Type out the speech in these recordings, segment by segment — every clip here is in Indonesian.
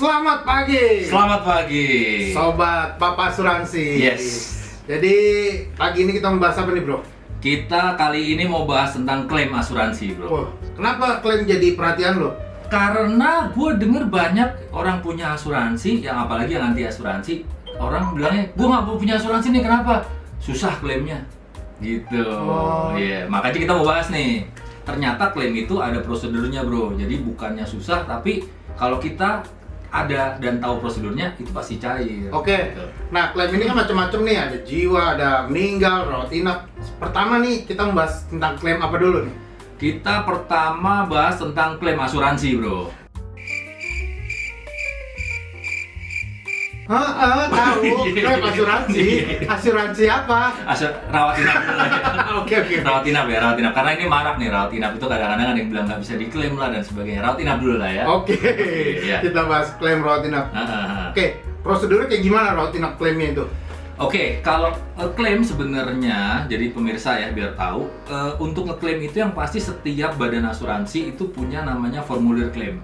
Selamat pagi. Selamat pagi. Sobat Papa Asuransi. Yes. Jadi pagi ini kita membahas apa nih, Bro? Kita kali ini mau bahas tentang klaim asuransi, bro. Wah, kenapa klaim jadi perhatian lo? Karena gue denger banyak orang punya asuransi, yang apalagi yang anti asuransi, orang bilangnya, gue nggak mau punya asuransi nih, kenapa? Susah klaimnya. Gitu. Oh. Iya, makanya kita mau bahas nih. Ternyata klaim itu ada prosedurnya, bro. Jadi bukannya susah, tapi kalau kita ada dan tahu prosedurnya, itu pasti cair. Oke. Gitu. Nah, klaim ini kan macam-macam nih, ada jiwa, ada meninggal, rawat inap. Pertama nih, kita membahas tentang klaim apa dulu nih? Kita pertama bahas tentang klaim asuransi, bro. Tahu, klaim asuransi. Asuransi apa? Rawat inap. Oke. Rawat inap ya, rawat inap. Karena ini marak nih, rawat inap itu kadang-kadang ada yang bilang nggak bisa diklaim lah dan sebagainya. Rawat inap dulu lah ya. Oke. Iya. Kita bahas klaim rawat inap. Oke, prosedurnya kayak gimana rawat inap klaimnya itu? Oke, kalau klaim sebenarnya, jadi pemirsa ya biar tahu, untuk ngeklaim itu yang pasti setiap badan asuransi itu punya namanya formulir klaim.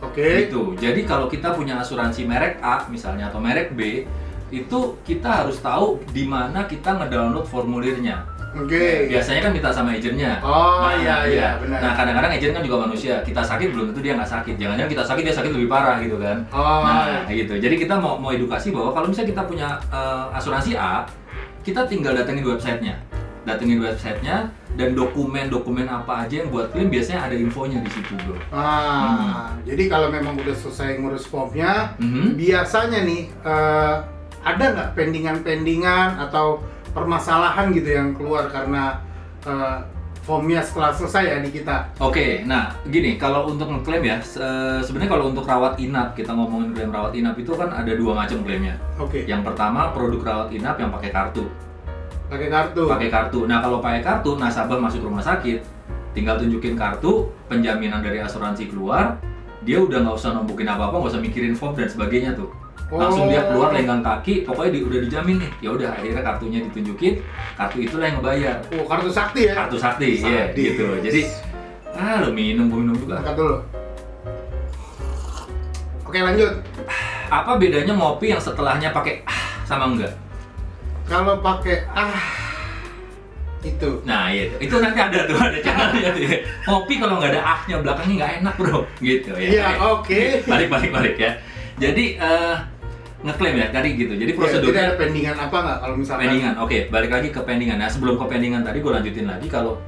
Oke. Gitu. Jadi kalau kita punya asuransi merek A misalnya atau merek B, itu kita harus tahu di mana kita ngedownload formulirnya. Oke. Biasanya kan minta sama agennya. Oh, iya, benar. Nah, kadang-kadang agen kan juga manusia. Kita sakit belum tentu dia nggak sakit. Jangan-jangan kita sakit dia sakit lebih parah gitu kan. Oh, nah, gitu. Jadi kita mau edukasi bahwa kalau misalnya kita punya asuransi A, kita tinggal datengin websitenya. Dan dokumen-dokumen apa aja yang buat klaim biasanya ada infonya di situ, bro. Jadi kalau memang udah selesai ngurus formnya, Mhm. biasanya nih ada nggak pendingan-pendingan atau permasalahan gitu yang keluar karena formnya setelah selesai ya di kita? Oke, nah gini, kalau untuk ngeklaim ya, sebenarnya kalau untuk rawat inap, kita ngomongin klaim rawat inap itu kan ada dua macam klaimnya. Oke. Yang pertama produk rawat inap yang pakai kartu. Pakai kartu. Pakai kartu. Nah, kalau pakai kartu, nasabah masuk rumah sakit, tinggal tunjukin kartu, penjaminan dari asuransi keluar, dia udah nggak usah nombokin apa-apa, nggak usah mikirin form dan sebagainya tuh. Langsung dia keluar lenggang kaki, pokoknya udah dijamin nih. Ya udah, akhirnya kartunya ditunjukin, kartu itulah yang ngebayar. Oh, kartu sakti ya? Kartu sakti, ya gitu. Jadi, lu minum juga. Angkat dulu. Oke, lanjut. Apa bedanya ngopi yang setelahnya pakai sama enggak? Kalau pakai itu. Nah itu nanti ada tuh, ada channelnya tuh ya. Ngopi kalau nggak ada ahnya belakangnya nggak enak, bro, gitu ya. Iya, oke. Balik ya. Jadi ngeklaim ya tadi gitu. Jadi Jadi prosedurnya ada pendingan apa nggak kalau misalkan? pendingan. Oke, balik lagi ke pendingan. Nah sebelum ke pendingan tadi gue lanjutin lagi kalau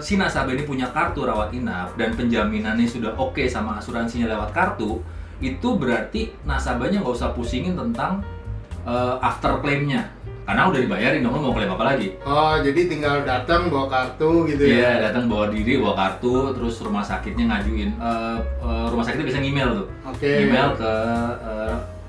si nasabah ini punya kartu rawat inap dan penjaminannya sudah oke sama asuransinya lewat kartu, itu berarti nasabahnya nggak usah pusingin tentang after claimnya. Karena udah dibayarin dong, mau klaim apa lagi? Oh, jadi tinggal datang bawa kartu gitu ya? Iya, datang bawa diri, bawa kartu, terus rumah sakitnya ngajuin. Rumah sakitnya bisa email tuh. Oke. Email ke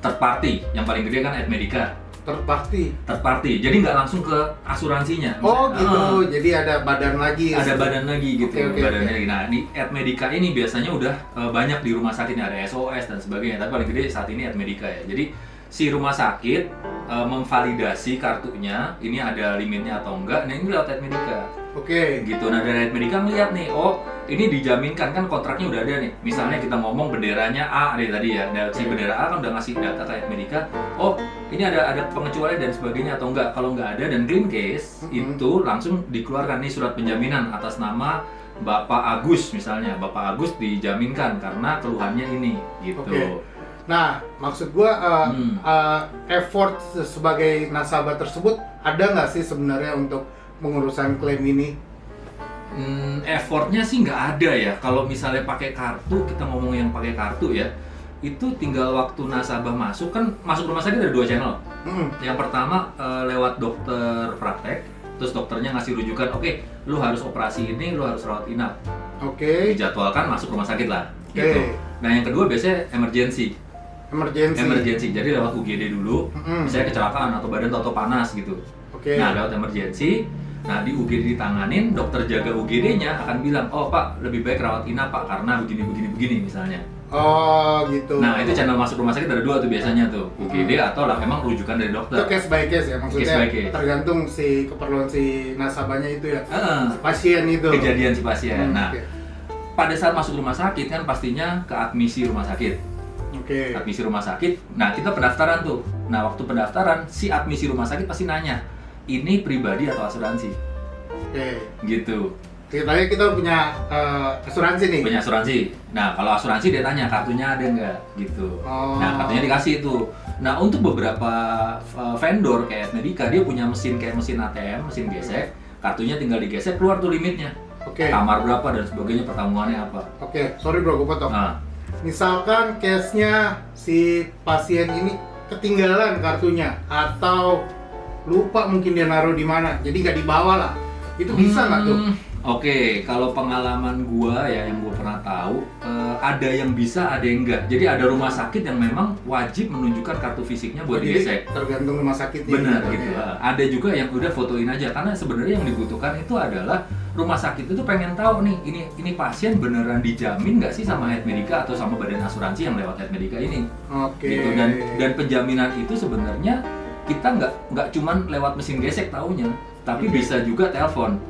third party, yang paling gede kan Admedica. Third party, jadi nggak langsung ke asuransinya. Oh gitu, jadi ada badan lagi. Ada badan lagi gitu, Oke. badannya lagi. Nah, di Admedica ini biasanya udah banyak di rumah sakitnya, ada SOS dan sebagainya. Tapi paling gede saat ini Admedica ya. Jadi si rumah sakit memvalidasi kartunya, ini ada limitnya atau enggak, nah ini lewat Admedica. Oke. Gitu, nah dari Admedica ngeliat nih, oh ini dijaminkan kan kontraknya udah ada nih. Misalnya kita ngomong benderanya A tadi ya, nah, si bendera A kan udah ngasih data ke Admedica, oh ini ada pengecualian dan sebagainya atau enggak. Kalau enggak ada dan clean case, itu langsung dikeluarkan nih surat penjaminan atas nama Bapak Agus misalnya. Bapak Agus dijaminkan karena keluhannya ini, gitu. Oke. Nah, maksud gua effort sebagai nasabah tersebut ada nggak sih sebenarnya untuk pengurusan klaim ini? Effortnya sih nggak ada ya. Kalau misalnya pakai kartu, kita ngomong yang pakai kartu ya, itu tinggal waktu nasabah masuk rumah sakit ada dua channel. Yang pertama lewat dokter praktek, terus dokternya ngasih rujukan, oke, lu harus operasi ini, lu harus rawat inap. Oke. Dijadwalkan masuk rumah sakit lah. Oke. Gitu. Nah yang kedua biasanya emergency. Emergency. Jadi lewat UGD dulu, misalnya kecelakaan atau badan atau panas gitu. Oke. Nah lewat emergency, nah di UGD ditanganin, dokter jaga UGD-nya akan bilang, oh pak lebih baik rawat inap pak karena begini misalnya. Oh gitu. Nah itu channel masuk rumah sakit ada dua tuh biasanya tuh, UGD atau lah memang rujukan dari dokter. Itu case by case ya, maksudnya Case by case. tergantung si keperluan si nasabahnya itu ya, Ah, pasien itu. kejadian si pasien. Nah Oke. pada saat masuk rumah sakit kan pastinya ke admisi rumah sakit. Oke. Admisi rumah sakit. Nah, kita pendaftaran tuh. Nah, waktu pendaftaran si admisi rumah sakit pasti nanya, ini pribadi atau asuransi? Oke. Gitu. Ceritanya kita punya asuransi nih. Punya asuransi. Nah, kalau asuransi dia tanya kartunya ada nggak gitu. Oh. Nah, kartunya dikasih itu. Nah, untuk beberapa vendor kayak Medica, dia punya mesin kayak mesin ATM, mesin gesek. Kartunya tinggal digesek, keluar tuh limitnya. Oke. Kamar berapa dan sebagainya, pertanggungannya apa. Oke, sorry bro, gue potong. Nah, Misalkan case-nya si pasien ini ketinggalan kartunya atau lupa mungkin dia naruh di mana, jadi nggak dibawa lah. Itu bisa nggak tuh? Oke, kalau pengalaman gua ya yang gua pernah tahu, ada yang bisa, ada yang enggak. Jadi ada rumah sakit yang memang wajib menunjukkan kartu fisiknya buat Jadi digesek. tergantung rumah sakitnya. Benar Oke. gitu. Ada juga yang udah fotoin aja karena sebenarnya yang dibutuhkan itu adalah rumah sakit itu pengen tahu nih ini pasien beneran dijamin nggak sih sama Head Medica atau sama badan asuransi yang lewat Head Medica ini. Oke. Gitu. Dan penjaminan itu sebenarnya kita nggak cuman lewat mesin gesek taunya, tapi Oke. bisa juga telepon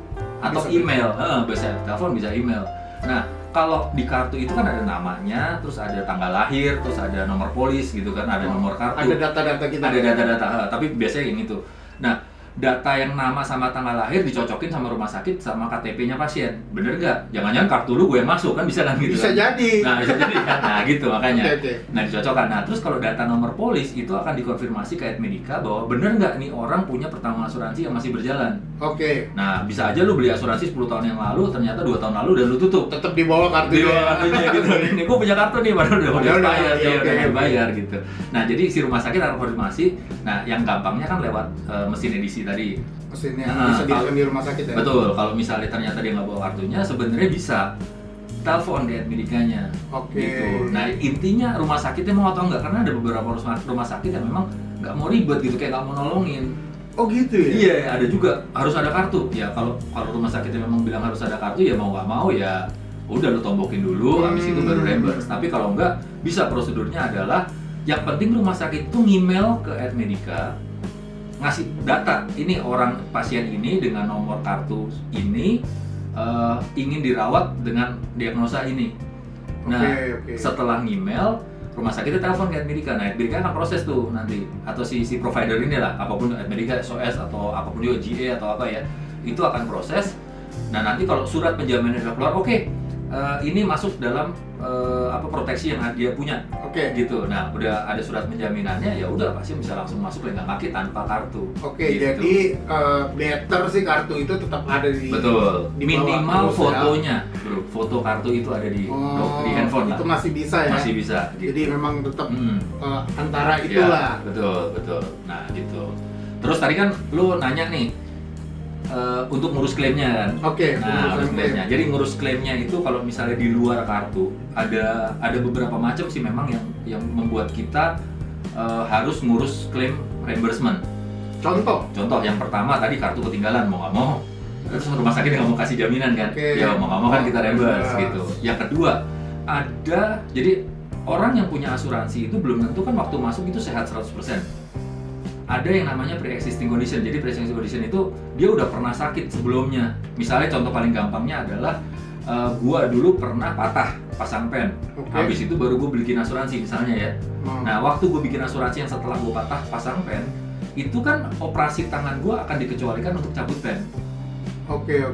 atau Bisa email. Bisa telepon, bisa email. Nah, kalau di kartu itu kan ada namanya, terus ada tanggal lahir, terus ada nomor polis gitu kan, ada nomor kartu. Ada data-data kita. Ada data-data, tapi biasanya yang itu. Nah, data yang nama sama tanggal lahir dicocokin sama rumah sakit sama KTP-nya pasien. Bener nggak? Jangan-jangan kartu lu gue yang masuk, kan bisa kan gitu. Bisa kan? jadi. Nah, bisa jadi kan. Nah, gitu makanya. Oke. Nah, dicocokkan. Nah, terus kalau data nomor polis itu akan dikonfirmasi ke Head Medica bahwa bener nggak nih orang punya pertanggungan asuransi yang masih berjalan. Oke. Nah, bisa aja lu beli asuransi 10 tahun yang lalu, ternyata 2 tahun lalu dan lu tutup. Tetap dibawa Di kartunya. bawah kartunya gitu. Ini gue punya kartu nih, padahal udah Udah, bayar, iya, oke, oke. bayar gitu. Nah, jadi si rumah sakit akan konfirmasi. Nah, yang gampangnya kan lewat mesin edisi tadi. Mesinnya Nah, bisa dilakukan di rumah sakit ya. Betul. Kalau misalnya ternyata dia nggak bawa kartunya, sebenarnya bisa telepon ke Medicanya. Oke. Gitu. Nah, intinya rumah sakitnya mau atau enggak, karena ada beberapa rumah sakit yang memang nggak mau ribet gitu, kayak nggak mau nolongin. Oh gitu ya? Iya, ada juga harus ada kartu. Ya kalau rumah sakitnya memang bilang harus ada kartu, ya mau nggak mau ya udah lu tombokin dulu, habis itu baru reimburse. Tapi kalau enggak, bisa prosedurnya adalah yang penting rumah sakit itu ngemail ke Head Medica, ngasih data, ini orang pasien ini dengan nomor kartu ini ingin dirawat dengan diagnosa ini. Nah, Oke. setelah email, rumah sakitnya telepon ke Head Medica. Nah, Head Medica akan proses tuh nanti, atau si provider ini lah, apapun Head Medica, SOS atau apapun juga GA atau apa ya, itu akan proses. Nah, nanti kalau surat penjaminan sudah keluar, oke, ini masuk dalam proteksi yang dia punya. Oke. Gitu. Nah, udah ada surat penjaminannya, ya udah pasti bisa langsung masuk lengan kaki tanpa kartu. Oke, Gitu. jadi better sih kartu itu tetap ada di. Betul. di bawah Minimal terus ya. fotonya, bro. Foto kartu itu ada di handphone lah. Itu masih bisa ya. Masih bisa. Gitu. Jadi memang tetap Mm. antara Ya, itulah. betul. Nah, gitu. Terus tadi kan lu nanya nih untuk ngurus klaimnya kan. Oke. Nah, ngurus ngurus klaimnya. Jadi ngurus klaimnya itu kalau misalnya di luar kartu ada beberapa macam sih memang yang membuat kita harus ngurus klaim reimbursement. Contoh. Contoh yang pertama tadi kartu ketinggalan, mau nggak mau. Terus rumah sakit nggak mau kasih jaminan kan. Oke. Ya mau nggak mau kan kita reimburse Reimburse. gitu. Yang kedua, jadi orang yang punya asuransi itu belum tentu kan waktu masuk itu sehat 100%. Ada yang namanya pre-existing condition. Jadi pre-existing condition itu dia udah pernah sakit sebelumnya. Misalnya contoh paling gampangnya adalah gua dulu pernah patah pasang pen. Oke. Habis itu baru gua bikin asuransi misalnya ya. Hmm. Nah, waktu gua bikin asuransi yang setelah gua patah pasang pen, itu kan operasi tangan gua akan dikecualikan untuk cabut pen. Oke.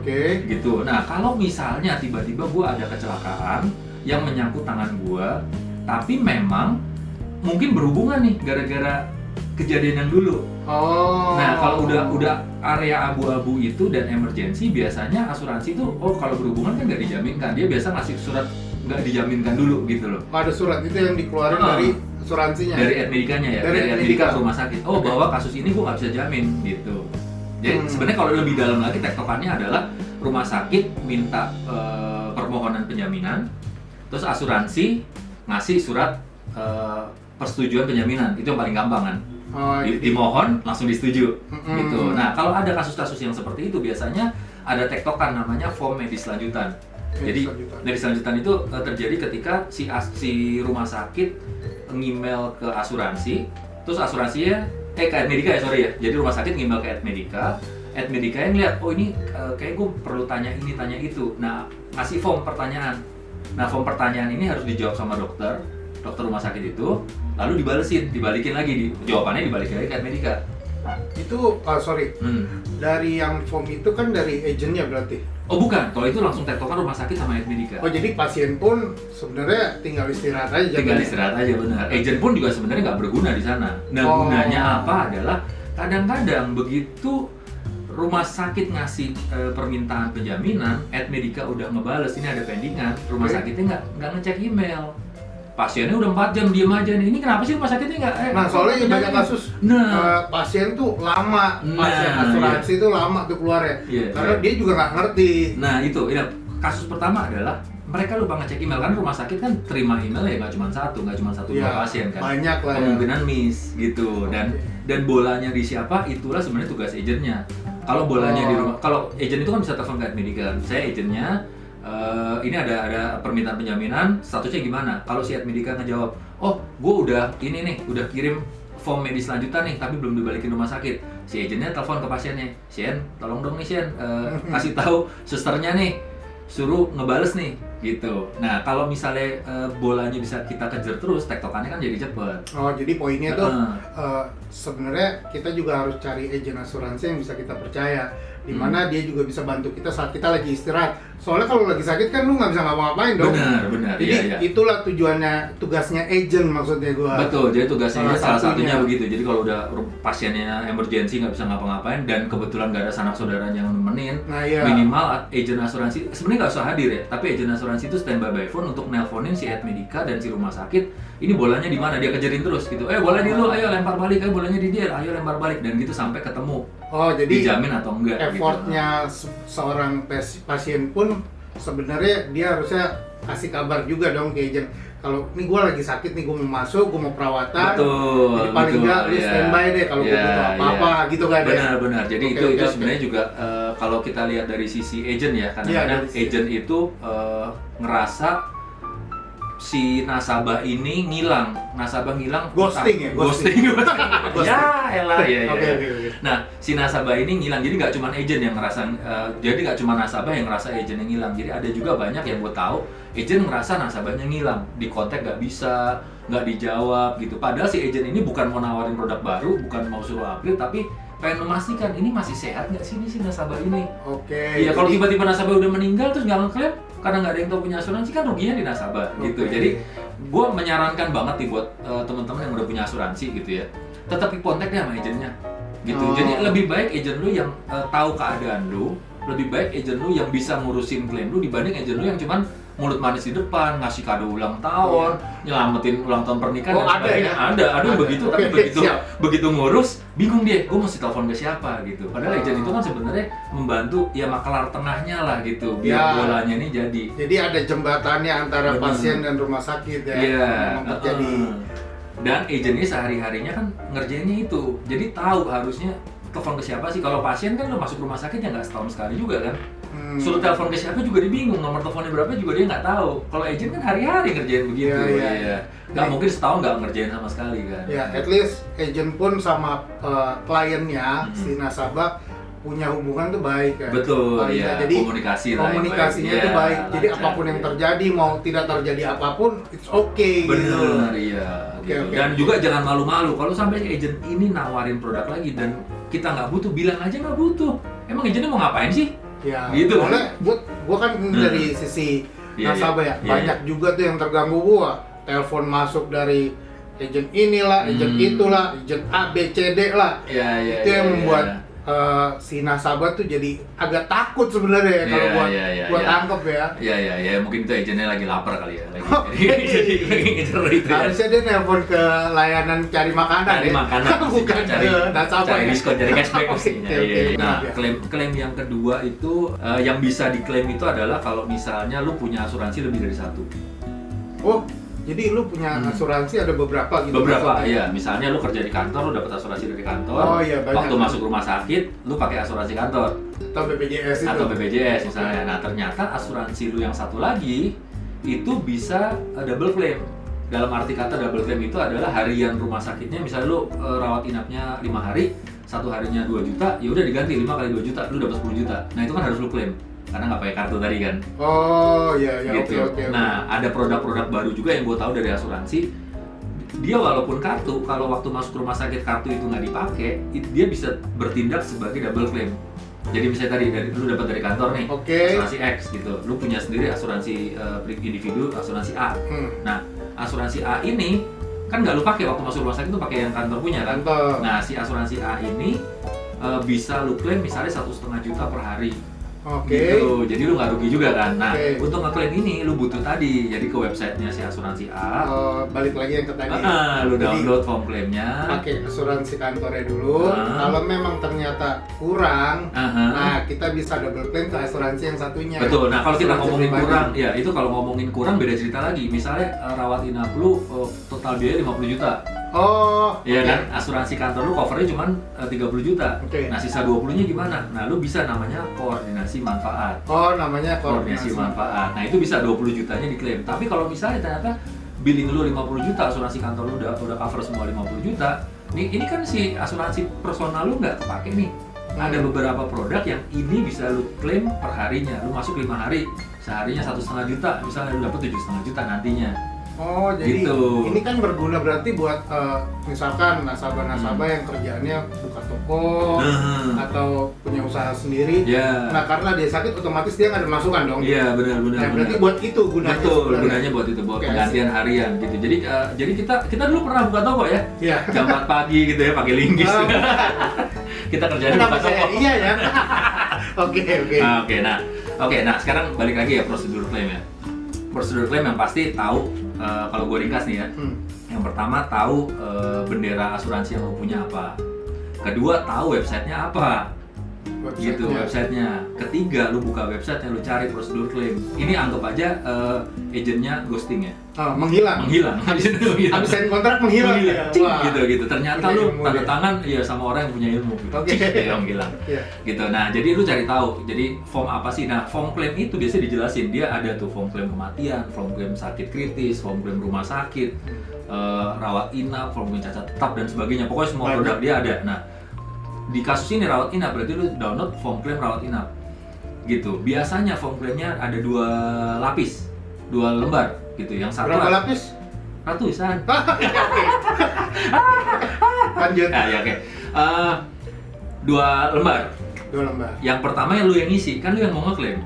Gitu. Nah, kalau misalnya tiba-tiba gua ada kecelakaan yang menyangkut tangan gua, tapi memang mungkin berhubungan nih gara-gara kejadian yang dulu. Oh. Nah, kalau udah area abu-abu itu dan emergency, biasanya asuransi itu kalau berhubungan kan nggak dijaminkan. Dia biasa ngasih surat nggak dijaminkan dulu gitu loh. ada surat itu yang dikeluarin Ah. dari asuransinya. Dari Head Medicanya ya, Dari dari Head Head Medica Medica. ke rumah sakit. Oh, Oke. bahwa kasus ini gua nggak bisa jamin gitu. Jadi sebenarnya kalau lebih dalam lagi tektokannya adalah rumah sakit minta permohonan penjaminan, terus asuransi ngasih surat persetujuan penjaminan. Itu yang paling gampang kan. Oh, Dimohon langsung disetujui Mm-mm. gitu. Nah, kalau ada kasus-kasus yang seperti itu biasanya ada tektokan namanya form medis lanjutan. Jadi medis lanjutan itu terjadi ketika si rumah sakit ngemail ke asuransi, terus asuransinya ke Head Medica ya, sorry ya. Jadi rumah sakit ngemail ke Head Medica yang lihat, oh ini kayak gue perlu tanya ini tanya itu. Nah, ngasih form pertanyaan. Nah, form pertanyaan ini harus dijawab sama dokter dokter rumah sakit itu, lalu dibalikin lagi, jawabannya dibalikin lagi ke Admedica. Itu, dari yang form itu kan dari agennya berarti? Oh bukan, kalau itu langsung tektokan rumah sakit sama Admedica. Oh jadi pasien pun sebenarnya tinggal istirahat aja? Tinggal istirahat aja, benar. Agent pun juga sebenarnya nggak berguna di sana. Nah gunanya apa adalah kadang-kadang begitu rumah sakit ngasih permintaan penjaminan, Admedica udah ngebales ini ada pendingan, rumah sakitnya nggak ngecek email. Pasiennya udah 4 jam diem aja nih. Ini kenapa sih rumah sakitnya nggak? Nah soalnya banyak kasus pasien tuh lama, pasien asuransi itu lama tuh keluar ya, karena dia juga nggak ngerti. Nah itu kasus pertama adalah mereka lupa ngecek email, kan rumah sakit kan terima email ya nggak cuma satu dua pasien kan. Banyak lah. Kemungkinan miss gitu dan bolanya di siapa itulah sebenarnya tugas agennya. Kalau bolanya di rumah, kalau agent itu kan bisa telepon ke Admedica. Saya agennya, ini ada permintaan penjaminan, statusnya gimana? Kalau si Admedica ngejawab, oh gue udah kirim form medis lanjutan nih, tapi belum dibalikin rumah sakit. Si agennya telepon ke pasiennya, Sien, tolong dong nih Sien, kasih tahu susternya nih, suruh ngebales nih, gitu. Nah kalau misalnya bolanya bisa kita kejar terus, tektokannya kan jadi cepet. Oh jadi poinnya tuh sebenarnya kita juga harus cari agen asuransi yang bisa kita percaya, dimana dia juga bisa bantu kita saat kita lagi istirahat. Soalnya kalau lagi sakit kan lu nggak bisa ngapa-ngapain dong. Benar. Jadi itulah tugasnya agent maksudnya gua. Betul, jadi tugasnya salah satunya begitu. Jadi kalau udah pasiennya emergency nggak bisa ngapa-ngapain dan kebetulan nggak ada sanak saudara yang nemenin, minimal agent asuransi sebenarnya nggak usah hadir ya, tapi agent asuransi itu standby by phone untuk nelponin si Admedica dan si rumah sakit. Ini bolanya di mana, dia kejarin terus gitu. Bola di lu, ayo lempar balik, bolanya di dia, ayo lempar balik, dan gitu sampai ketemu. Oh jadi dijamin atau enggak? Effortnya seorang pasien pun sebenarnya dia harusnya kasih kabar juga dong ke agent. Kalau ini gue lagi sakit nih, gue mau masuk, gue mau perawatan. Betul. Jadi paling enggak lu standby deh kalau gue butuh apa-apa gitu kan. Benar. Jadi itu sebenarnya juga kalau kita lihat dari sisi agent ya, kadang-kadang agent itu ngerasa si nasabah ini ngilang, ghosting. Ya elah ya. Nah si nasabah ini ngilang, jadi nggak cuma agent yang ngerasa, jadi nggak cuma nasabah yang ngerasa agent yang ngilang, jadi ada juga banyak yang gue tahu agent ngerasa nasabahnya ngilang, di kontak nggak bisa, nggak dijawab gitu. Padahal si agent ini bukan mau nawarin produk baru, bukan mau suruh upgrade, tapi pengen memastikan ini masih sehat nggak sih ini si nasabah ini. Iya, kalau tiba-tiba nasabah udah meninggal terus nggak ngeklaim karena nggak ada yang tahu punya asuransi, kan ruginya di nasabah gitu. Jadi gue menyarankan banget nih buat teman-teman yang udah punya asuransi gitu ya, tetap kontak deh sama agennya gitu. Jadi lebih baik agent lu yang tahu keadaan lu, lebih baik agent lu yang bisa ngurusin klaim lu dibanding agent lu yang cuman mulut manis di depan, ngasih kado ulang tahun, nyelamatin ulang tahun pernikahan dan sebagainya. Ada begitu, tapi begitu ngurus, bingung dia, gue mesti telepon ke siapa gitu. Padahal agent itu kan sebenarnya membantu ya makelar tengahnya lah gitu, biar bolanya ini jadi. Jadi ada jembatannya antara pasien dan rumah sakit ya. Iya. Dan agentnya sehari-harinya kan ngerjainnya itu, jadi tahu harusnya telepon ke siapa sih. Kalau pasien kan lo masuk rumah sakit ya nggak setahun sekali juga kan. Suruh telepon ke siapa juga dia bingung, nomor teleponnya berapa juga dia nggak tahu. Kalau agent kan hari-hari ngerjain begitu. Nggak mungkin setahun nggak ngerjain sama sekali kan. Ya, at least agent pun sama kliennya si nasabah punya hubungan tuh baik kan. Betul, ya. Jadi komunikasinya itu baik. Jadi apapun yang terjadi, mau tidak terjadi apapun, it's okay. Benar, iya. Dan juga jangan malu-malu kalau sampai agent ini nawarin produk lagi dan kita nggak butuh, bilang aja nggak butuh. Emang agentnya mau ngapain sih? Ya, gitu. Soalnya gua kan dari sisi nasabah ya, banyak juga tuh yang terganggu gua. Telepon masuk dari agent inilah, agent itulah, agent A, B, C, D lah. Itu yang membuat si nasabah tuh jadi agak takut sebenarnya kalau buat tangkep ya. Iya, mungkin itu agennya lagi lapar kali ya. Jadi ngejar itu. Harusnya dia nelpon ke layanan cari makanan. Bukan cari nasabah. Cari diskon, cari cashback maksudnya. Nah, Ya. klaim yang kedua itu yang bisa diklaim itu adalah kalau misalnya lu punya asuransi lebih dari satu. Oh, jadi lu punya asuransi ada beberapa gitu? Beberapa, iya. Misalnya lu kerja di kantor, lu dapat asuransi dari kantor. Oh iya, banyak. Waktu masuk rumah sakit, lu pakai asuransi kantor. Atau BPJS itu? Atau BPJS misalnya. Nah, ternyata asuransi lu yang satu lagi itu bisa double claim. Dalam arti kata double claim itu adalah harian rumah sakitnya, misalnya lu rawat inapnya 5 hari, satu harinya 2 juta, ya udah diganti 5 kali 2 juta, lu dapat 10 juta. Nah, itu kan harus lu claim. karena nggak pakai kartu tadi kan. Oh iya gitu. Oke. Nah ada produk-produk baru juga yang gue tahu dari asuransi. Dia walaupun kartu, kalau waktu masuk rumah sakit kartu itu nggak dipakai, dia bisa bertindak sebagai double claim. Jadi misalnya tadi lu dapat dari kantor nih, asuransi X gitu, lu punya sendiri asuransi individu, asuransi A. Nah asuransi A ini kan nggak lu pakai waktu masuk rumah sakit, itu pakai yang kantor punya kan. Nah si asuransi A ini bisa lu klaim misalnya 1,5 juta per hari. Gitu. Jadi lu nggak rugi juga kan. Nah, untuk ngeklaim ini lu butuh tadi. Jadi ke websitenya si asuransi A. Balik lagi yang ke tadi. Lu download form klaimnya. Pakai asuransi kantornya dulu. Kalau memang ternyata kurang, nah kita bisa double claim ke asuransi yang satunya. Betul. Nah, kalau kita ngomongin kurang, ya itu kalau ngomongin kurang beda cerita lagi. Misalnya rawat inap lu total biaya 50 juta. Iya kan, asuransi kantor lu covernya cuma 30 juta. Nah sisa 20-nya gimana? Nah lu bisa namanya koordinasi manfaat. Namanya koordinasi manfaat. Nah itu bisa 20 jutanya diklaim. Tapi kalau misalnya ternyata billing lu 50 juta, asuransi kantor lu udah cover semua 50 juta. Ini kan si asuransi personal lu nggak kepake nih. Ada beberapa produk yang ini bisa lu klaim per harinya. Lu masuk 5 hari, seharinya 1,5 juta. Misalnya lu dapat 7,5 juta nantinya. Jadi gitu. Ini kan berguna berarti buat misalkan nasabah-nasabah yang kerjaannya buka toko atau punya usaha sendiri. Nah karena dia sakit otomatis dia nggak ada masukan dong. Iya benar. Nah, berarti buat itu gunanya. Betul, gunanya buat itu, buat penggantian harian gitu. Jadi kita dulu pernah buka toko ya. Jam 4 pagi gitu ya pakai linggis. Kita kerjanya buka toko. Iya ya. Oke. Nah sekarang balik lagi ya prosedur klaim ya. Prosedur klaim yang pasti tahu, kalau gue ringkas nih ya. Yang pertama tahu bendera asuransi yang lo punya apa. Kedua tahu websitenya apa. Websitenya. Ketiga lu buka website yang lu cari prosedur klaim. Ini anggap aja agentnya ghosting ya. Menghilang. Habis sign kontrak menghilang. Gitu. Ternyata lu tanda tangan ya sama orang yang punya ilmu. Dia menghilang. Gitu. Nah, jadi lu cari tahu. Jadi form apa sih? Nah, form klaim itu biasanya dijelasin. Dia ada tuh form klaim kematian, form klaim sakit kritis, form klaim rumah sakit, rawat inap, form klaim cacat tetap dan sebagainya. Pokoknya semua produk dia ada. Nah, di kasus ini rawat inap berarti lu download form klaim rawat inap gitu. Biasanya form klaimnya ada 2 lapis, 2 lembar gitu. Yang satu berapa lapis? Ratusan. Lanjut. Oke. 2 lembar. Yang pertama yang lu yang ngisi, kan lu yang mau ngeklaim.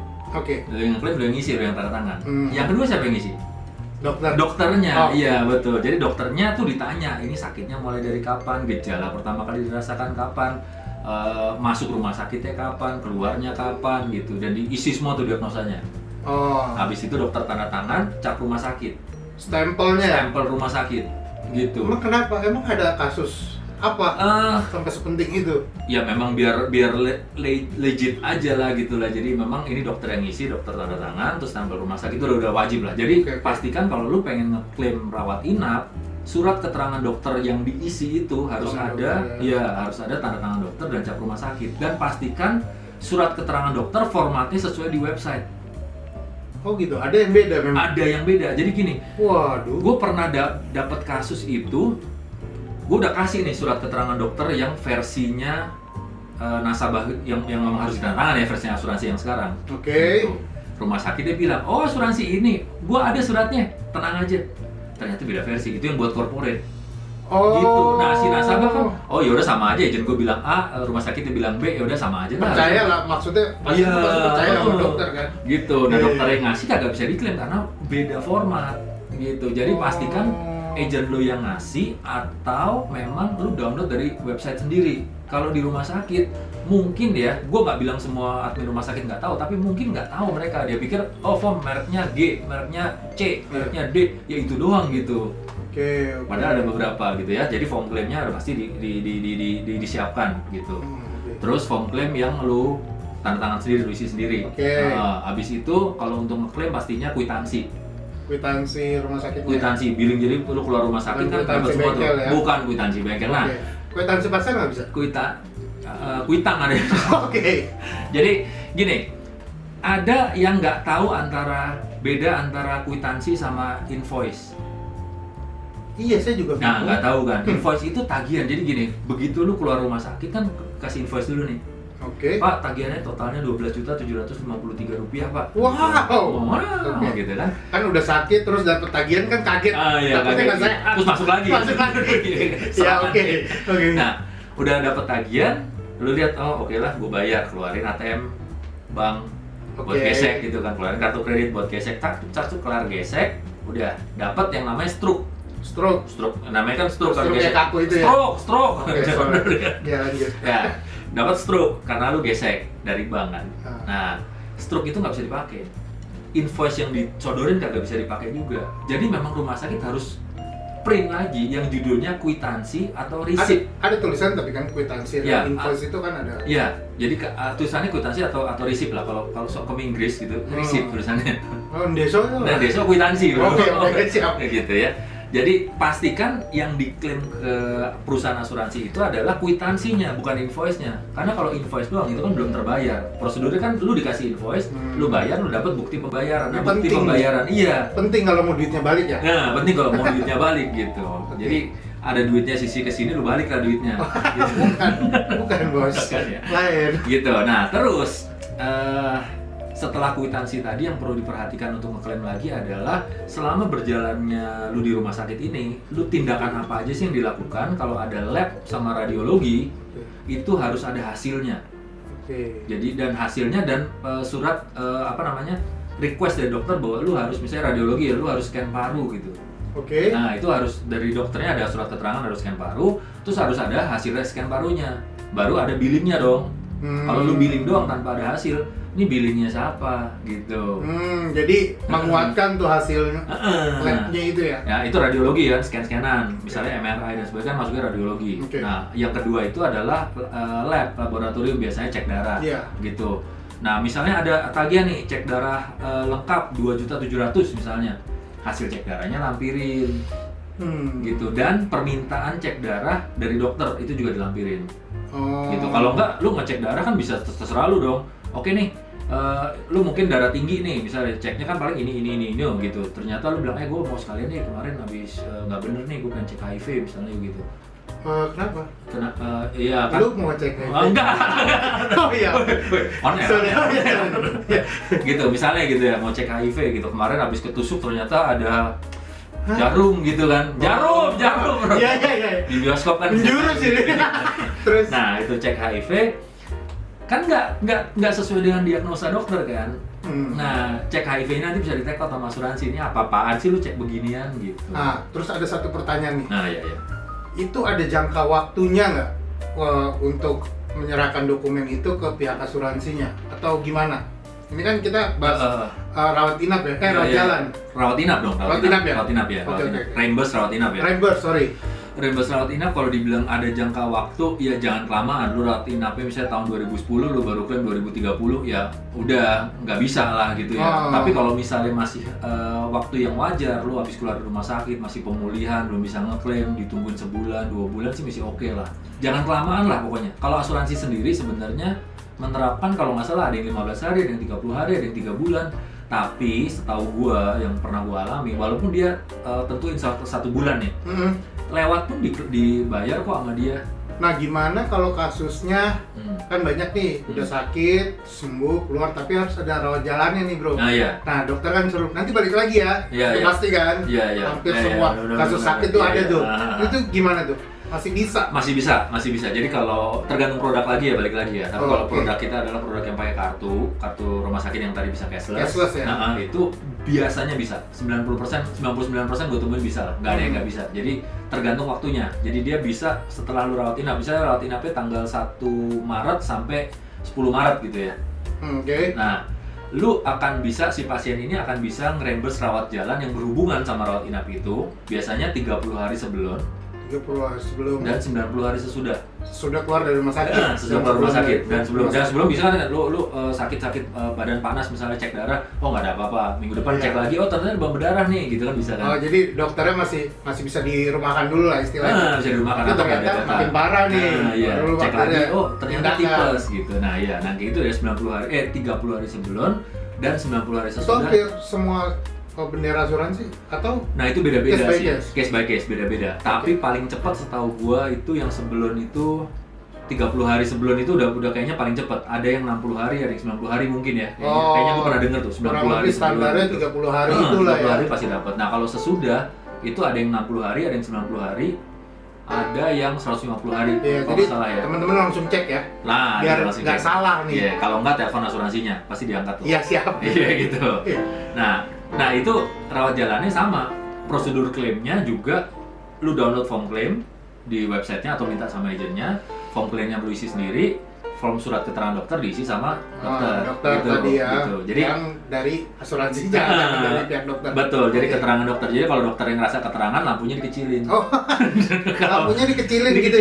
Lu yang ngeklaim, lu yang ngisi, lu yang tanda tangan. Yang kedua siapa yang ngisi? Dokternya. Iya betul. Jadi dokternya tuh ditanya, ini sakitnya mulai dari kapan, gejala pertama kali dirasakan kapan, masuk rumah sakitnya kapan, keluarnya kapan gitu, dan diisi semua tuh diagnosanya. Habis itu dokter tanda tangan, cap rumah sakit, stempel rumah sakit gitu. Emang kenapa? Emang ada kasus apa sampai sepenting itu? Ya memang biar legit aja lah gitu lah. Jadi memang ini dokter yang ngisi, dokter tanda tangan, terus stempel rumah sakit itu udah wajib lah. Jadi pastikan kalau lu pengen ngeklaim rawat inap, surat keterangan dokter yang diisi itu harus ada, harus ada tanda tangan dokter dan cap rumah sakit. Dan pastikan surat keterangan dokter formatnya sesuai di website. Gitu, ada yang beda memang? Ada yang beda, jadi gini. Waduh. Gue pernah dapat kasus itu. Gue udah kasih nih surat keterangan dokter yang versinya nasabah yang memang harus ditandatangan ya, versinya asuransi yang sekarang. Gitu. Rumah sakit dia bilang, asuransi ini, gue ada suratnya, tenang aja. Ternyata beda versi, itu yang buat corporate. Gitu. Nah si nasabah kan, yaudah sama aja, agent gue bilang A, rumah sakit dia bilang B, yaudah sama aja lah. Percaya lah, maksudnya pasti percaya sama dokter kan. Gitu. Nah dokter yang ngasih kagak bisa diklaim karena beda format. Gitu. Jadi pastikan agent lo yang ngasih atau memang lo download dari website sendiri. Kalau di rumah sakit mungkin ya, gue nggak bilang semua admin rumah sakit nggak tahu, tapi mungkin nggak tahu mereka. Dia pikir form mereknya G, mereknya C, mereknya D, ya itu doang gitu. Padahal ada beberapa gitu ya. Jadi form klaimnya harus pasti disiapkan gitu. Terus form klaim yang lo tanda tangan sendiri, lo isi sendiri. Habis itu kalau untuk ngeklaim pastinya kwitansi rumah sakitnya. Kwitansi billing, jadi lu keluar rumah sakit kan dapat semua tuh. Ya? Bukan kwitansi bengkel. Nah, kwitansi pasar nggak bisa? Kuitang ada. Jadi gini, ada yang nggak tahu beda antara kwitansi sama invoice. Iya, saya juga bingung. Nah, nggak tahu kan. Invoice itu tagihan. Jadi gini, begitu lu keluar rumah sakit kan kasih invoice dulu nih. Oke. Pak, tagihannya totalnya Rp12.753.000 Pak. Wow. Wow, gitu kan? Kan udah sakit terus dapat tagihan kan kaget. Iya, Takutnya nggak sehat. terus masuk lagi. Masuk lagi. Ya oke. Nah, udah dapat tagihan, lu lihat oke lah, gue bayar, keluarin ATM bank buat gesek gitu kan, keluarin kartu kredit buat gesek, tak kelar gesek, udah dapat yang namanya stroke, namanya kan stroke kan gesek, stroke. Ya lanjut. Ya, dapat stroke karena lu gesek dari bank kan. Nah, stroke itu nggak bisa dipakai, invoice yang dicodorin kagak bisa dipakai juga. Jadi memang rumah sakit harus print lagi yang judulnya kwitansi atau receipt. Ada tulisan tapi kan kwitansi ya, dan invoice itu kan ada. Iya, jadi tulisannya kwitansi atau receipt lah kalau sok ke Inggris gitu, receipt tulisannya. Oh, deso itu. Nah, deso kwitansi. Oke, siap. Gitu ya. Jadi pastikan yang diklaim ke perusahaan asuransi itu adalah kwitansinya, bukan invoice-nya. Karena kalau invoice doang itu kan belum terbayar. Prosedurnya kan lu dikasih invoice, lu bayar, lu dapat bukti pembayaran. Nah, bukti pembayaran penting kalau mau duitnya balik ya. Nah, penting kalau mau duitnya balik gitu. Jadi ada duitnya sisi ke sini, lu balik lah duitnya. Gitu. Bukan bos. Bukan, ya? Lain. Gitu. Nah, terus setelah kwitansi tadi yang perlu diperhatikan untuk ngeklaim lagi adalah selama berjalannya lu di rumah sakit ini, lu tindakan apa aja sih yang dilakukan. Kalau ada lab sama radiologi, itu harus ada hasilnya. Jadi dan hasilnya dan surat request dari dokter bahwa lu harus misalnya radiologi ya, lu harus scan paru gitu. Nah, itu harus dari dokternya ada surat keterangan harus scan paru, terus harus ada hasilnya scan parunya. Baru ada billingnya dong. Kalau lu billing doang tanpa ada hasil, ini billingnya siapa gitu. Jadi menguatkan tuh hasil labnya itu ya. Ya, itu radiologi kan, scan-scanan. Misalnya MRI dan sebagainya kan masuknya radiologi. Nah, yang kedua itu adalah lab, laboratorium, biasanya cek darah. Gitu. Nah, misalnya ada tagihan nih, cek darah lengkap 2.700.000 misalnya. Hasil cek darahnya lampirin. Gitu. Dan permintaan cek darah dari dokter itu juga dilampirin. Gitu. Kalau enggak, lu ngecek darah kan bisa terserah lu dong. Oke nih, lu mungkin darah tinggi nih, misalnya ceknya kan paling ini gitu. Ternyata lu bilang, gue mau sekalian nih kemarin habis nggak bener nih, gue pengen cek HIV misalnya gitu. Kenapa? Iya kan. Lu mau cek HIV? Enggak. Oh iya. On ya. Gitu, misalnya gitu ya, mau cek HIV gitu. Kemarin habis ketusuk ternyata ada jarum gitu kan. Jarum. Iya. Di bioskop kan. Jurus ini. Terus. Nah, itu cek HIV kan nggak sesuai dengan diagnosa dokter kan. Nah, cek HIV nanti bisa di-take out sama asuransi. Ini apa-apaan sih lu cek beginian gitu. Nah, terus ada satu pertanyaan nih. Nah, iya. Itu ada jangka waktunya nggak untuk menyerahkan dokumen itu ke pihak asuransinya atau gimana? Ini kan kita bahas rawat inap ya, rawat jalan. Rawat inap dong, rawat inap ya. Okay. Reimburse rawat inap ya. Reimburse rawat inap kalau dibilang ada jangka waktu, ya jangan kelamaan. Lu rawat inapnya misalnya tahun 2010, lu baru klaim 2030, ya udah nggak bisa lah gitu ya. Tapi kalau misalnya masih waktu yang wajar, lu habis keluar dari rumah sakit, masih pemulihan, belum bisa ngeklaim, ditungguin sebulan, 2 bulan sih masih oke lah. Jangan kelamaan lah pokoknya. Kalau asuransi sendiri sebenarnya menerapkan kalau nggak salah ada yang 15 hari, ada yang 30 hari, ada yang 3 bulan. Tapi setahu gua yang pernah gua alami, walaupun dia tentuin 1 bulan ya, lewat pun dibayar kok sama dia. Nah, gimana kalau kasusnya kan banyak nih udah sakit, sembuh, keluar tapi harus ada rawat jalannya nih, Bro. Nah, dokter kan suruh nanti balik lagi ya. Pasti kan? Hampir semua kasus sakit tuh ada tuh. Itu gimana tuh? Masih bisa. Jadi kalau tergantung produk lagi ya, balik lagi ya. Tapi kalau produk kita adalah produk yang pakai kartu rumah sakit yang tadi bisa cashless ya. Nah, itu biasanya bisa. 99% gue temuin bisa lah. Nggak ada yang nggak bisa. Jadi tergantung waktunya. Jadi dia bisa setelah lu rawat inap. Misalnya rawat inapnya tanggal 1 Maret sampai 10 Maret gitu ya. Nah, lu akan bisa, si pasien ini akan bisa nge-reimburse rawat jalan yang berhubungan sama rawat inap itu. Biasanya 30 hari sebelum 30 hari sebelum dan 90 hari sesudah keluar dari rumah sakit. Sesudah keluar rumah sakit dan sebelum bisa kan lu sakit badan panas misalnya cek darah, nggak ada apa-apa, minggu depan cek lagi, ternyata demam berdarah nih gitu kan, bisa kan. Jadi dokternya masih bisa dirumahkan dulu lah istilahnya. Bisa dirumahkan. Itu ternyata makin parah nih. Baru cek lagi, ternyata tipes gitu. Nah gitu ya, 30 hari sebelum dan 90 hari sesudah. Itu hampir semua bendera asuransi atau? Nah, itu beda-beda sih. Case by case beda-beda. Tapi paling cepat setahu gua itu yang sebelum itu 30 hari sebelum itu udah kayaknya paling cepat. Ada yang 60 hari, ada yang 90 hari mungkin ya. Kayaknya gue pernah dengar tuh 90 hari. Standarnya 30 hari itulah 30 hari pasti dapat. Nah, kalau sesudah itu ada yang 60 hari, ada yang 90 hari, ada yang 150 hari. Iya, jadi salah ya. Teman-teman langsung cek ya. Nah, biar nggak salah nih. Iya, kalau nggak telepon asuransinya pasti diangkat tuh. Iya, siap. Iya gitu. Nah, itu rawat jalannya sama. Prosedur klaimnya juga lu download form claim di websitenya atau minta sama agennya. Form claimnya lu isi sendiri, form surat keterangan dokter diisi sama dokter. Dokter gitu, tadi ya. Gitu. Jadi yang dari asuransinya, dari pihak dokter. Betul. Jadi keterangan dokter. Jadi kalau dokter yang ngerasa keterangan, lampunya dikecilin. Oh, lampunya dikecilin gitu.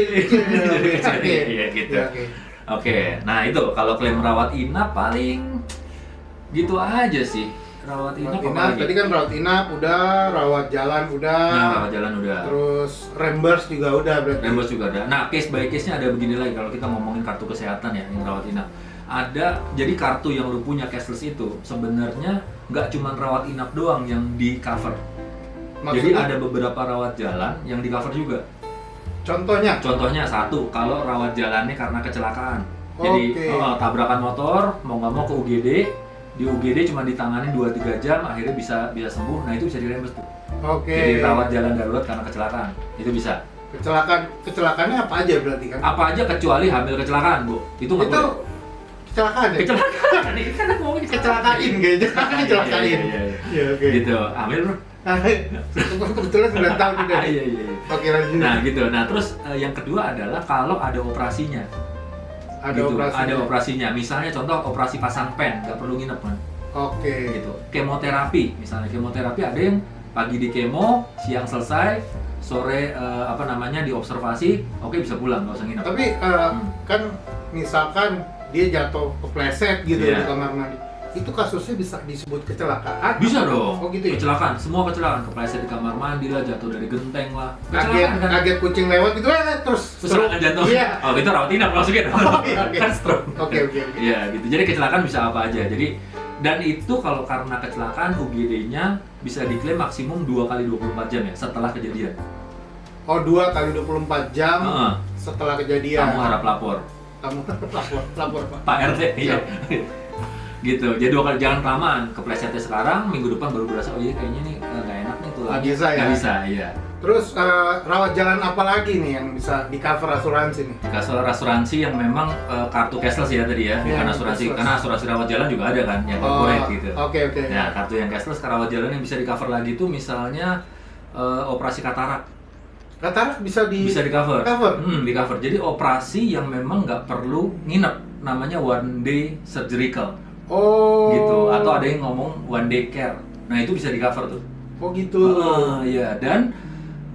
Iya gitu. Oke. Nah itu kalau klaim rawat inap paling gitu aja sih. Rawat inap tadi kan rawat inap udah, rawat jalan udah. Nah, rawat jalan udah. Terus reimburse juga udah berarti. Reimburse juga ada. Nah, case by case-nya ada begini lagi kalau kita ngomongin kartu kesehatan ya, yang rawat inap. Ada, jadi kartu yang lu punya cashless itu sebenarnya nggak cuma rawat inap doang yang di cover. Maksudnya? Jadi ada beberapa rawat jalan yang di cover juga. Contohnya? Contohnya satu, kalau rawat jalannya karena kecelakaan. Jadi tabrakan motor, mau nggak mau ke UGD, di UGD cuma ditanganin 2-3 jam, akhirnya bisa sembuh, nah itu bisa direimburse tuh. Jadi rawat jalan darurat karena kecelakaan, itu bisa. Kecelakaannya apa aja berarti kan? Apa aja kecuali hamil kecelakaan, Bu. Itu nggak boleh. Kecelakaan ya? Kecelakaan, ini kan aku ngomongin kecelakain kayaknya. Kecelakain. Iya, oke. Gitu, hamil bro. Kebetulan 9 tahun udah. Iya. Oke, lanjut. Nah gitu, nah terus yang kedua adalah kalau ada operasinya. Ada operasinya, misalnya contoh operasi pasang pen, nggak perlu nginep kan? Gitu. Kemoterapi, misalnya kemoterapi ada yang pagi di kemo, siang selesai, sore diobservasi, bisa pulang, nggak usah nginep. Tapi kan misalkan dia jatuh kepleset gitu di kamar mandi, itu kasusnya bisa disebut kecelakaan? Bisa dong. Oh gitu ya? Kecelakaan, semua kecelakaan, kepleset di kamar mandi lah, jatuh dari genteng lah. Kaget kucing lewat gitu terus serangan jantung. Iya. Oh, itu rawat inap maksudnya. Kan stroke. Oke. Iya, gitu. Jadi kecelakaan bisa apa aja. Jadi dan itu kalau karena kecelakaan UGD-nya bisa diklaim maksimum 2 kali 24 jam ya setelah kejadian. Oh, 2 kali 24 jam setelah kejadian. Kamu harap lapor. Lapor Pak RT. Iya. Gitu, jadi 2 kali, jangan kelamaan, keplesetnya sekarang, minggu depan baru berasa, kayaknya nih nggak enak nih tuh lagi. Nggak bisa, iya. Terus rawat jalan apa lagi nih yang bisa di cover asuransi nih? Cover asuransi yang memang kartu cashless ya tadi ya, bukan asuransi, karena asuransi rawat jalan juga ada kan, yang corporate gitu. Oke. Nah, kartu yang cashless rawat jalan yang bisa di cover lagi tuh misalnya operasi katarak. Katarak bisa di cover. Di cover. Jadi operasi yang memang nggak perlu nginep, namanya one day surgical. Gitu, atau ada yang ngomong one day care. Nah, itu bisa di cover tuh. Oh gitu. Iya, dan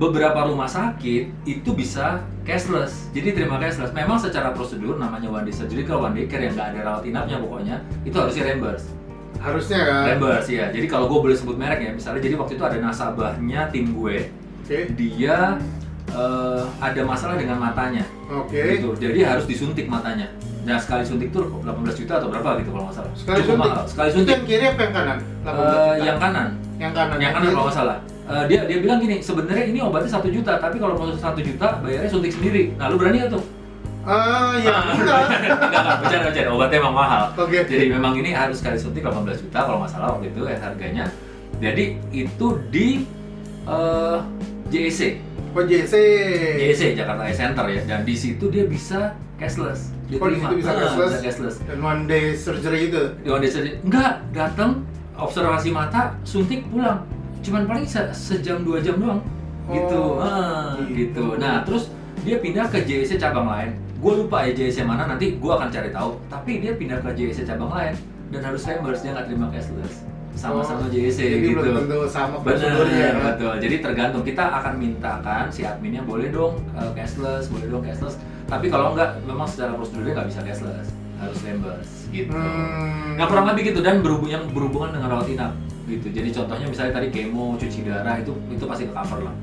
beberapa rumah sakit itu bisa cashless. Jadi terima cashless. Memang secara prosedur namanya one day surgical, one day care yang nggak ada rawat inapnya pokoknya, itu harusnya reimburse. Harusnya kan? Reimburse ya. Jadi kalau gue boleh sebut merek ya, misalnya jadi waktu itu ada nasabahnya tim gue. Dia ada masalah dengan matanya. Gitu. Jadi harus disuntik matanya. Nah, sekali suntik tuh 18 juta atau berapa gitu kalau nggak salah. Sekali suntik. Yang kiri apa yang kanan? Yang kanan. Yang kanan kalau nggak salah. Dia bilang gini, sebenarnya ini obatnya 1 juta, tapi kalau mau 1 juta bayarnya suntik sendiri. Nah, lu berani nggak tuh? Enggak. Bercanda, obatnya emang mahal. Jadi memang ini harus sekali suntik 18 juta kalau nggak salah waktu itu harganya. Jadi itu di JEC. JEC Jakarta Eye Center ya, dan di situ dia bisa cashless. Diterima. Bisa cashless. Dan one day surgery itu? One day surgery enggak, datang observasi mata, suntik pulang. Cuman paling sejam 2 jam doang. Gitu. Gitu. Nah, terus dia pindah ke JEC cabang lain. Gue lupa ya JEC mana, nanti gue akan cari tahu. Tapi dia pindah ke JEC cabang lain dan harus reimburse, dia nggak terima cashless. Sama-sama JEC jadi gitu. Belum tentu sama prosedurnya. Betul. Jadi tergantung, kita akan mintakan si adminnya boleh dong cashless. Tapi kalau enggak, memang secara prosedurnya nggak bisa cashless, harus reimburse gitu. Nah, kurang lebih gitu, dan berhubungan dengan rawat inap gitu. Jadi contohnya misalnya tadi kemo, cuci darah itu pasti ke cover lah.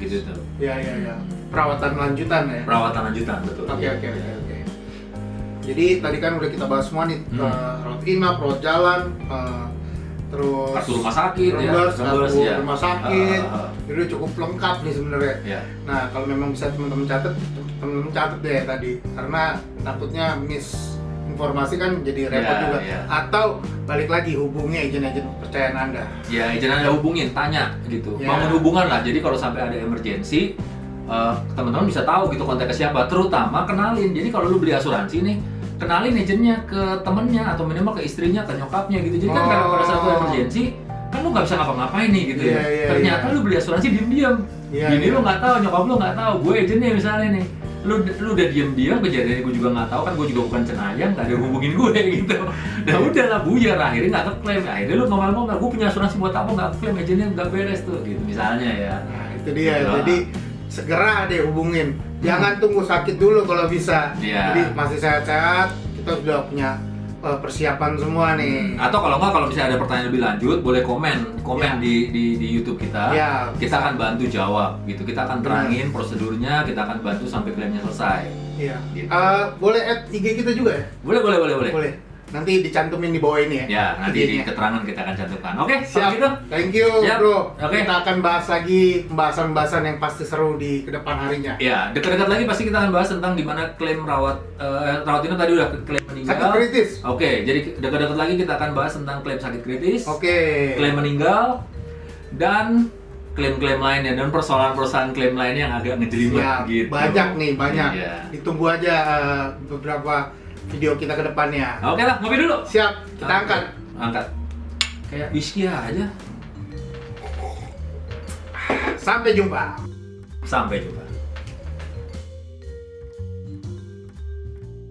Gitu tuh. Iya. Perawatan lanjutan ya. Perawatan lanjutan, betul. Oke. Jadi tadi kan udah kita bahas semua nih, rawat inap, rawat jalan, terus kartu rumah sakit, rumah sakit, Jadi udah cukup lengkap nih sebenarnya. Yeah. Nah, kalau memang bisa teman-teman catat deh tadi, karena takutnya miss informasi kan jadi repot juga. Atau balik lagi hubungi agen-agen kepercayaan Anda. Ya, agen Anda hubungin, tanya gitu. Bangun hubungan lah. Jadi kalau sampai ada emergency, teman-teman bisa tahu gitu kontak ke siapa. Terutama kenalin. Jadi kalau lu beli asuransi nih, kenalin agennya ke temennya atau minimal ke istrinya, ke nyokapnya gitu. Jadi kan kalau pada saat lu emergency, kan lu nggak bisa ngapa-ngapain nih gitu ya. Ternyata lu beli asuransi diem-diem. Gini lu nggak tahu, nyokap lu nggak tahu. Gue agennya misalnya nih. Lu udah diem-diem, kejadian gue juga nggak tahu kan, gue juga bukan cenayang, nggak ada yang hubungin gue gitu. Nah udahlah buyar, akhirnya nggak ngeklaim, akhirnya lu ngomel-ngomel, gue punya asuransi buat apa nggak klaim, agennya nggak beres tuh gitu misalnya ya. Nah itu dia, jadi segera deh hubungin, jangan tunggu sakit dulu kalau bisa. Jadi masih sehat-sehat, kita sudah punya persiapan semua nih. Atau kalau nggak, kalau misalnya ada pertanyaan lebih lanjut, boleh komen di YouTube kita. Kita akan bantu jawab gitu. Kita akan terangin prosedurnya, kita akan bantu sampai klaimnya selesai. Iya. Gitu. Boleh add IG kita juga ya? Boleh. Nanti dicantumin di bawah ini ya. Ya, nanti di keterangan kita akan cantumkan. Oke, siap. Gitu. Thank you, bro. Oke. Kita akan bahas lagi pembahasan-pembahasan yang pasti seru di kedepan harinya. Ya, dekat-dekat lagi pasti kita akan bahas tentang gimana klaim rawat inap tadi udah klaim meninggal. Sakit kritis. Oke, jadi dekat-dekat lagi kita akan bahas tentang klaim sakit kritis. Oke. Klaim meninggal dan klaim-klaim lainnya dan persoalan-persoalan klaim lainnya yang agak ngejelimet gitu. Banyak. Ditunggu aja beberapa video kita ke depannya. Oke lah, ngopi dulu. Siap, kita angkat. Kayak whisky aja. Sampai jumpa.